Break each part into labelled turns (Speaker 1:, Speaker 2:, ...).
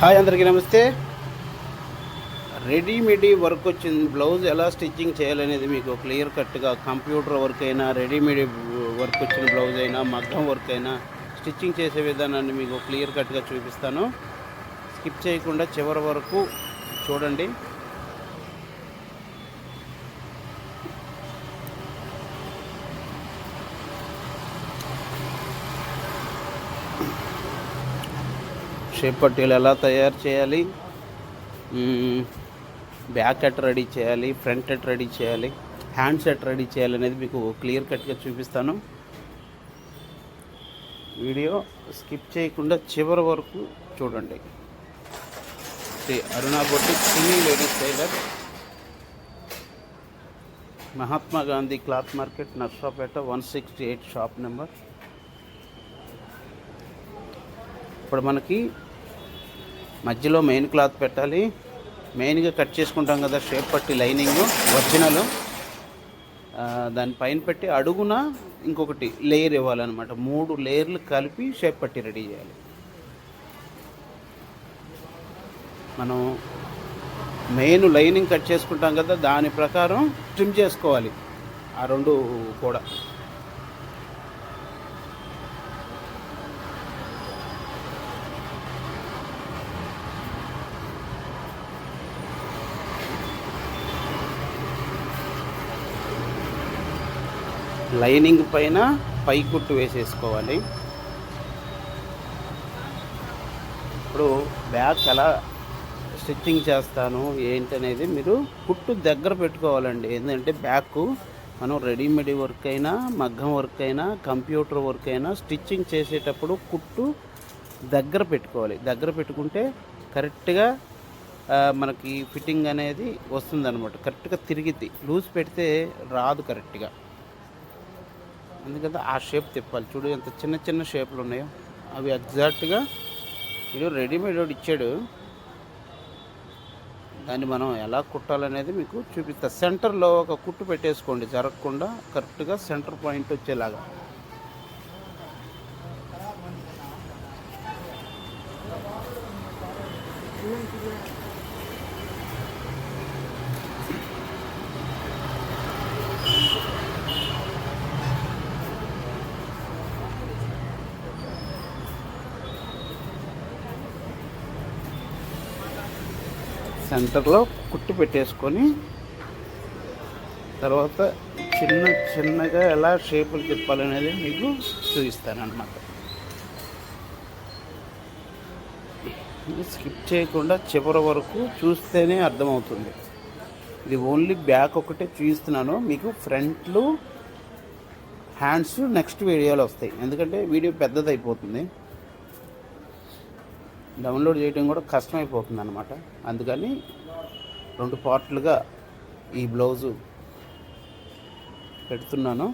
Speaker 1: Hi అందరికీ నమస్తే. Readymade work వచ్చింది. బ్లౌజ్ ఎలా స్టిచ్చింగ్ చేయాలనేది మీకు క్లియర్ కట్గా కంప్యూటర్ వర్క్ అయినా, రెడీమేడ్ వర్క్ వచ్చిన బ్లౌజ్ అయినా, మగ్గం వర్క్ అయినా స్టిచ్చింగ్ చేసే విధానాన్ని మీకు క్లియర్ కట్గా చూపిస్తాను. స్కిప్ చేయకుండా చివరి వరకు చూడండి. షేప్ పట్టీలు ఎలా తయారు చేయాలి, బ్యాక్ ఎట్ రెడీ చేయాలి, ఫ్రంట్ ఎట్ రెడీ చేయాలి, హ్యాండ్ సెట్ రెడీ చేయాలి అనేది మీకు క్లియర్ కట్గా చూపిస్తాను. వీడియో స్కిప్ చేయకుండా చివరి వరకు చూడండి. Shri Aruna boutique cine ladies tailor, Mahatma Gandhi cloth market, Narsapeta 168 shop number. ఇప్పుడు మనకి మధ్యలో మెయిన్ క్లాత్ పెట్టాలి. మెయిన్గా కట్ చేసుకుంటాం కదా షేప్ పట్టి లైనింగ్ ఒరిజినల్, దానిపైన పెట్టి అడుగున ఇంకొకటి లేయర్ ఇవ్వాలన్నమాట. 3 లేయర్లు కలిపి షేప్ పట్టి రెడీ చేయాలి. మనం మెయిన్ లైనింగ్ కట్ చేసుకుంటాం కదా, దాని ప్రకారం ట్రిమ్ చేసుకోవాలి ఆ 2 కూడా. లైనింగ్ పైన పై కుట్టు వేసేసుకోవాలి. ఇప్పుడు బ్యాక్ ఎలా స్టిచ్చింగ్ చేస్తాను ఏంటనేది మీరు కుట్టు దగ్గర పెట్టుకోవాలండి. ఏంటంటే బ్యాక్ మనం రెడీమేడ్ వర్క్ అయినా, మగ్గం వర్క్ అయినా, కంప్యూటర్ వర్క్ అయినా స్టిచ్చింగ్ చేసేటప్పుడు కుట్టు దగ్గర పెట్టుకోవాలి. దగ్గర పెట్టుకుంటే కరెక్ట్గా మనకి ఫిట్టింగ్ అనేది వస్తుందన్నమాట. కరెక్ట్గా తిరిగిద్ది. లూజ్ పెడితే రాదు కరెక్ట్గా. ఎందుకంటే ఆ షేప్ తిప్పాలి. చూడు ఎంత చిన్న చిన్న షేపులు ఉన్నాయో, అవి ఎగ్జాక్ట్గా ఇది రెడీమేడ్ ఇచ్చాడు. దాన్ని మనం ఎలా కుట్టాలనేది మీకు చూపిస్తా. సెంటర్లో ఒక కుట్టు పెట్టేసుకోండి, జరగకుండా కరెక్ట్గా సెంటర్ పాయింట్ వచ్చేలాగా. సెంటర్లో కుట్టు పెట్టేసుకొని తర్వాత చిన్నగా ఎలా షేపులు తిప్పాలనేది మీకు చూపిస్తానన్నమాట. స్కిప్ చేయకుండా చివరి వరకు చూస్తేనే అర్థమవుతుంది. ఇది ఓన్లీ బ్యాక్ ఒకటే చూపిస్తున్నాను మీకు. ఫ్రంట్లు, హ్యాండ్స్ నెక్స్ట్ వీడియోలో వస్తాయి. ఎందుకంటే వీడియో పెద్దదైపోతుంది, డౌన్లోడ్ చేయడం కూడా కష్టమైపోతుంది అన్నమాట. అందుకని 2 పార్ట్లుగా ఈ బ్లౌజు పెడుతున్నాను.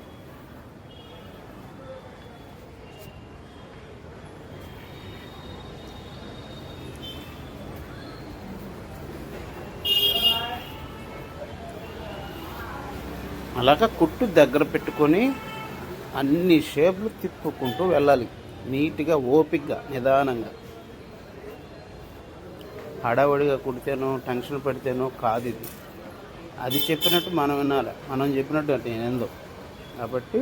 Speaker 1: అలాగా కుట్టు దగ్గర పెట్టుకొని అన్ని షేపులు తిప్పుకుంటూ వెళ్ళాలి. నీట్గా, ఓపిక్గా, నిదానంగా. హడావడిగా కుడితేనో టెన్షన్ పెడితేనో కాదు ఇది. అది చెప్పినట్టు మనం వినాలి, మనం చెప్పినట్టు నేనేందో. కాబట్టి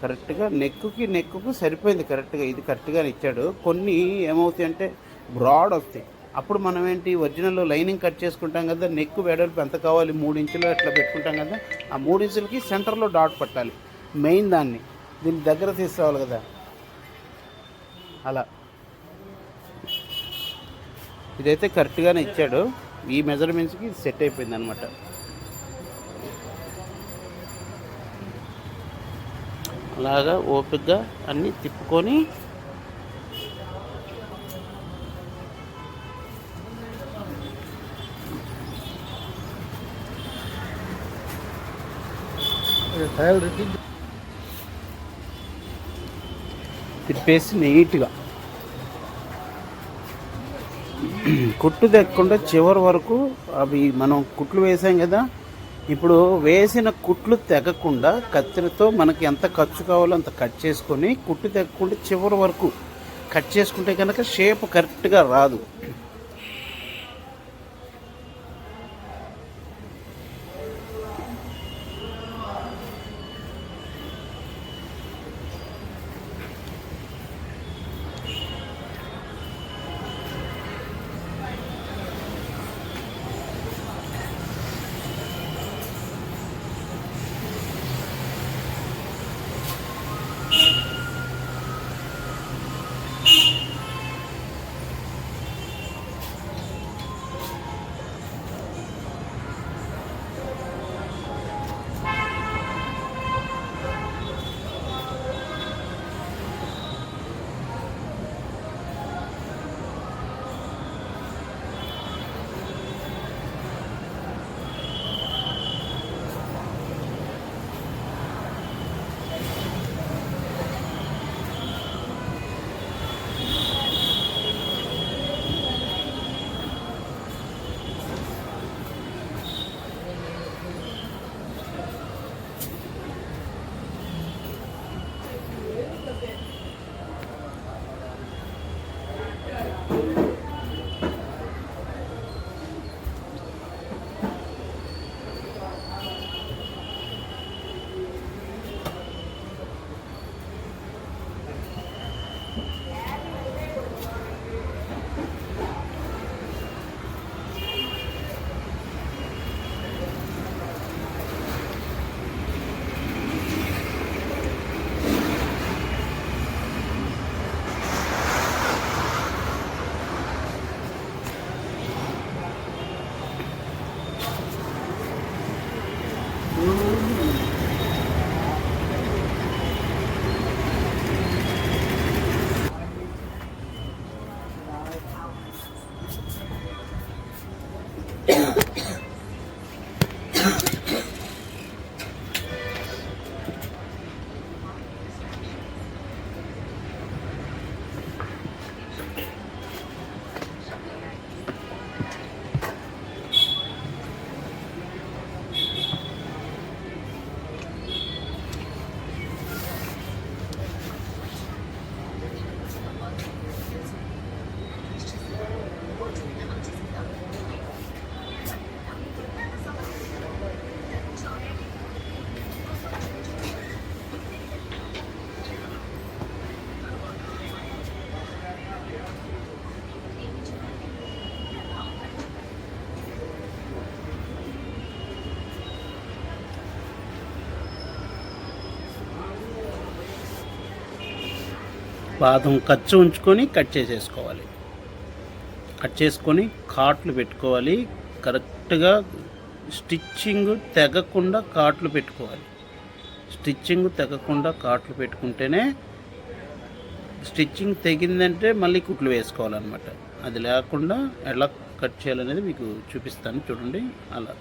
Speaker 1: కరెక్ట్గా నెక్కుకు సరిపోయింది. కరెక్ట్గా ఇది కరెక్ట్గా ఇచ్చాడు. కొన్ని ఏమవుతాయి అంటే బ్రాడ్ వస్తాయి. అప్పుడు మనం ఏంటి, ఒరిజినల్ లైనింగ్ కట్ చేసుకుంటాం కదా, నెక్కు వెడల్పు ఎంత కావాలి 3 ఇంచులు అట్లా పెట్టుకుంటాం కదా, ఆ 3 ఇంచులకి సెంటర్లో డాట్ పట్టాలి. మెయిన్ దాన్ని దీన్ని దగ్గర తీసుకోవాలి కదా. అలా ఇదైతే కరెక్ట్గానే ఇచ్చాడు. ఈ మెజర్మెంట్స్కి సెట్ అయిపోయింది అనమాట. అలాగా ఓపికగా అన్నీ తిప్పుకొని తిప్పేసి నీట్గా కుట్టు తెక్కకుండా చివరి వరకు అవి మనం కుట్లు వేసాం కదా, ఇప్పుడు వేసిన కుట్లు తెగకుండా కత్తిరితో మనకి ఎంత ఖర్చు కావాలో అంత కట్ చేసుకొని కుట్టు తెగకుండా చివరి వరకు కట్ చేసుకుంటే కనుక షేప్ కరెక్ట్గా రాదు. పాదం ఖర్చు ఉంచుకొని కట్ చేసేసుకోవాలి. కట్ చేసుకొని కాట్లు పెట్టుకోవాలి. కరెక్ట్గా స్టిచ్చింగ్ తెగకుండా కాట్లు పెట్టుకోవాలి. స్టిచ్చింగ్ తెగకుండా కాట్లు పెట్టుకుంటేనే, స్టిచ్చింగ్ తెగిందంటే మళ్ళీ కుట్లు వేసుకోవాలన్నమాట. అది లేకుండా ఎలా కట్ చేయాలనేది మీకు చూపిస్తాను చూడండి. అలా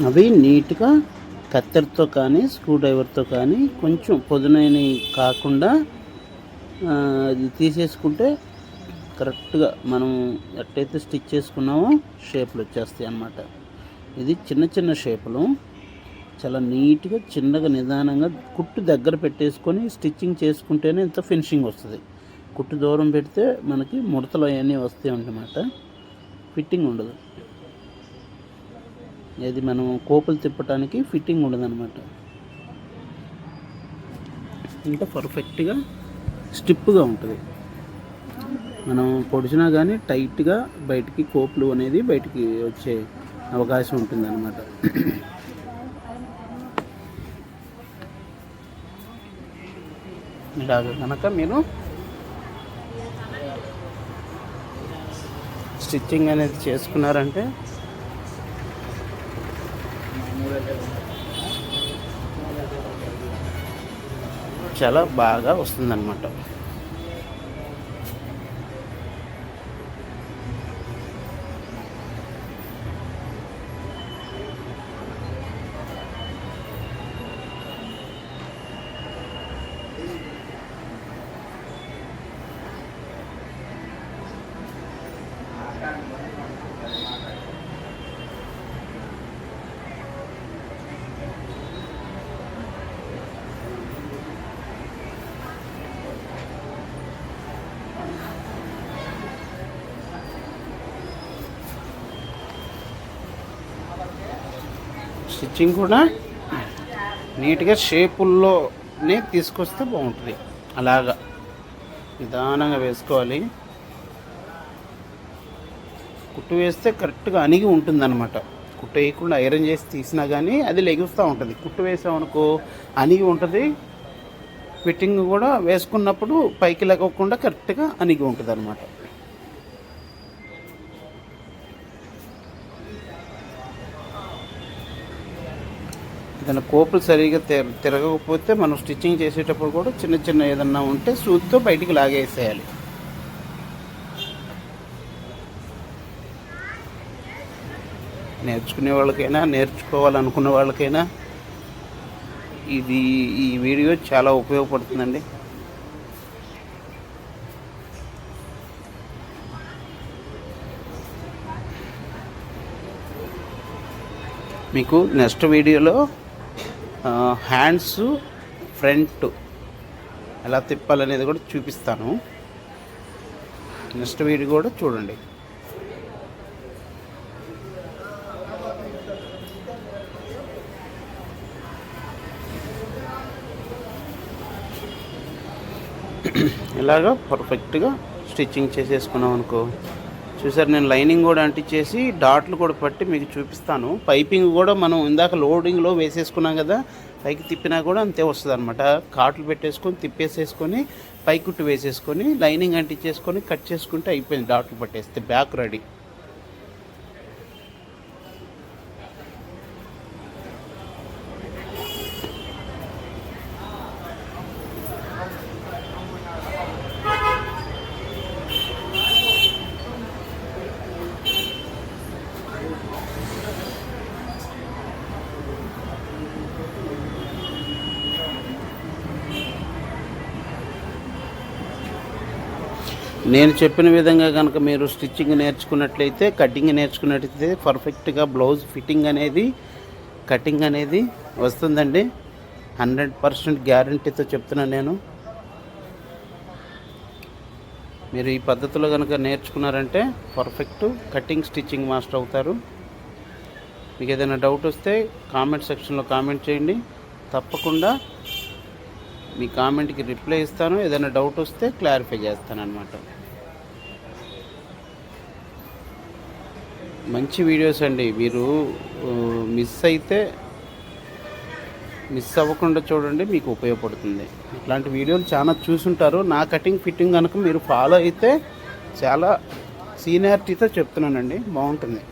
Speaker 1: అవి నీట్గా కత్తెరతో కానీ స్క్రూ డ్రైవర్తో కానీ కొంచెం పొదునైనవి కాకుండా ఇది తీసేసుకుంటే కరెక్ట్గా మనం ఎట్టయితే స్టిచ్ చేసుకున్నామో షేపులు వచ్చేస్తాయి అన్నమాట. ఇది చిన్న చిన్న షేపులు చాలా నీట్గా చిన్నగా నిదానంగా కుట్టు దగ్గర పెట్టేసుకొని స్టిచ్చింగ్ చేసుకుంటేనే ఇంత ఫినిషింగ్ వస్తుంది. కుట్టు దూరం పెడితే మనకి ముడతలు అవన్నీ వస్తాయి అన్నమాట, ఫిట్టింగ్ ఉండదు. ఇది మనం కోపులు తిప్పడానికి ఫిట్టింగ్ ఉండదన్నమాట. ఇంకా పర్ఫెక్ట్గా స్టిప్గా ఉంటుంది. మనం పొడిచినా కానీ టైట్గా బయటికి కోపులు అనేది బయటికి వచ్చే అవకాశం ఉంటుంది అన్నమాట. ఇలాగ కనుక మీరు స్టిచ్చింగ్ అనేది చేసుకున్నారంటే చాలా బాగా వస్తుందన్నమాట. స్టిచ్చింగ్ కూడా నీట్గా షేపుల్లోనే తీసుకొస్తే బాగుంటుంది. అలాగా నిదానంగా వేసుకోవాలి. కుట్టు వేస్తే కరెక్ట్గా అణిగి ఉంటుందన్నమాట. కుట్టు వేయకుండా ఐరన్ చేసి తీసినా కానీ అది లెగుస్తూ ఉంటుంది. కుట్టు వేసామనుకో అణిగి ఉంటుంది. ఫిట్టింగ్ కూడా వేసుకున్నప్పుడు పైకి లెగకుండా కరెక్ట్గా అణిగి ఉంటుంది అన్నమాట. ఏదైనా కోపులు సరిగా తిరగకపోతే మనం స్టిచ్చింగ్ చేసేటప్పుడు కూడా చిన్న చిన్న ఏదన్నా ఉంటే సూత్తో బయటికి లాగేసేయాలి. నేర్చుకునే వాళ్ళకైనా నేర్చుకోవాలనుకున్న వాళ్ళకైనా ఈ వీడియో చాలా ఉపయోగపడుతుందండి. మీకు నెక్స్ట్ వీడియోలో హ్యాండ్స్ ఫ్రంట్ ఎలా తిప్పాలనేది కూడా చూపిస్తాను. నెక్స్ట్ వీడియో కూడా చూడండి. ఇలాగా పర్ఫెక్ట్గా స్టిచ్చింగ్ చేసేసుకున్నాం అనుకో. చూసారు, నేను లైనింగ్ కూడా అంటించేసి డాట్లు కూడా పట్టి మీకు చూపిస్తాను. పైపింగ్ కూడా మనం ఇందాక లోడింగ్లో వేసేసుకున్నాం కదా, పైకి తిప్పినా కూడా అంతే వస్తుంది అనమాట. కాట్లు పెట్టేసుకొని తిప్పేసేసుకొని పై కుట్టు వేసేసుకొని లైనింగ్ అంటించేసుకొని కట్ చేసుకుంటే అయిపోయింది. డాట్లు పట్టేస్తే బ్యాక్ రెడీ. నేను చెప్పిన విధంగా కనుక మీరు స్టిచ్చింగ్ నేర్చుకున్నట్లయితే, కటింగ్ నేర్చుకున్నట్లయితే పర్ఫెక్ట్గా బ్లౌజ్ ఫిట్టింగ్ అనేది, కటింగ్ అనేది వస్తుందండి. 100% గ్యారంటీతో చెప్తున్నాను నేను. మీరు ఈ పద్ధతిలో కనుక నేర్చుకున్నారంటే పర్ఫెక్ట్ కటింగ్ స్టిచ్చింగ్ మాస్టర్ అవుతారు. మీకు ఏదైనా డౌట్ వస్తే కామెంట్ సెక్షన్లో కామెంట్ చేయండి. తప్పకుండా మీ కామెంట్కి రిప్లై ఇస్తాను. ఏదైనా డౌట్ వస్తే క్లారిఫై చేస్తాను అన్నమాట. మంచి వీడియోస్ అండి. మీరు మిస్ అవ్వకుండా చూడండి, మీకు ఉపయోగపడుతుంది. ఇట్లాంటి వీడియోలు చాలా చూసుంటారు. నా కటింగ్ ఫిట్టింగ్ కనుక మీరు ఫాలో అయితే చాలా సీనియారిటీతో చెప్తున్నానండి, బాగుంటుంది.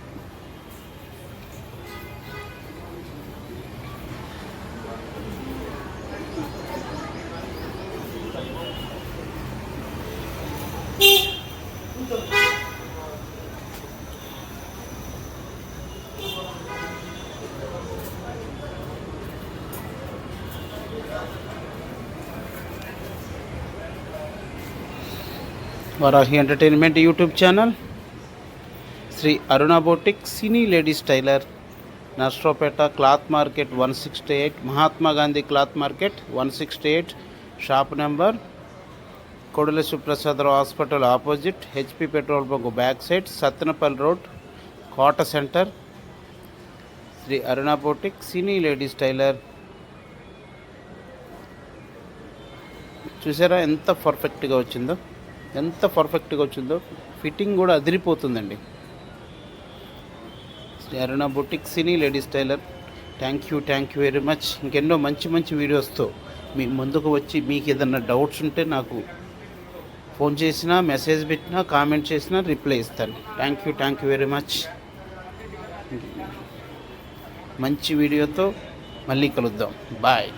Speaker 1: Varahi entertainment YouTube channel, Shri Aruna boutique, cine ladies tailor, Narasaraopet, cloth market 168, Mahatma Gandhi cloth market 168, shop number Kodula Suprasadarao hospital opposite, HP petrol bunk back side, Sattenapalli road, Kota centre. Shri Aruna boutique, cine ladies tailor. చూసారా ఎంత పర్ఫెక్ట్గా వచ్చిందో, ఎంత పర్ఫెక్ట్గా వచ్చిందో. ఫిట్టింగ్ కూడా అదిరిపోతుందండి. Shri Aruna boutique, cine ladies tailor. Thank you very much. ఇంకెన్నో మంచి మంచి వీడియోస్తో మీ ముందుకు వచ్చి, మీకు ఏదన్నా డౌట్స్ ఉంటే నాకు ఫోన్ చేసినా, మెసేజ్ పెట్టినా, కామెంట్ చేసినా రిప్లై ఇస్తాను. Thank you very much. మంచి వీడియోతో మళ్ళీ కలుద్దాం. బాయ్.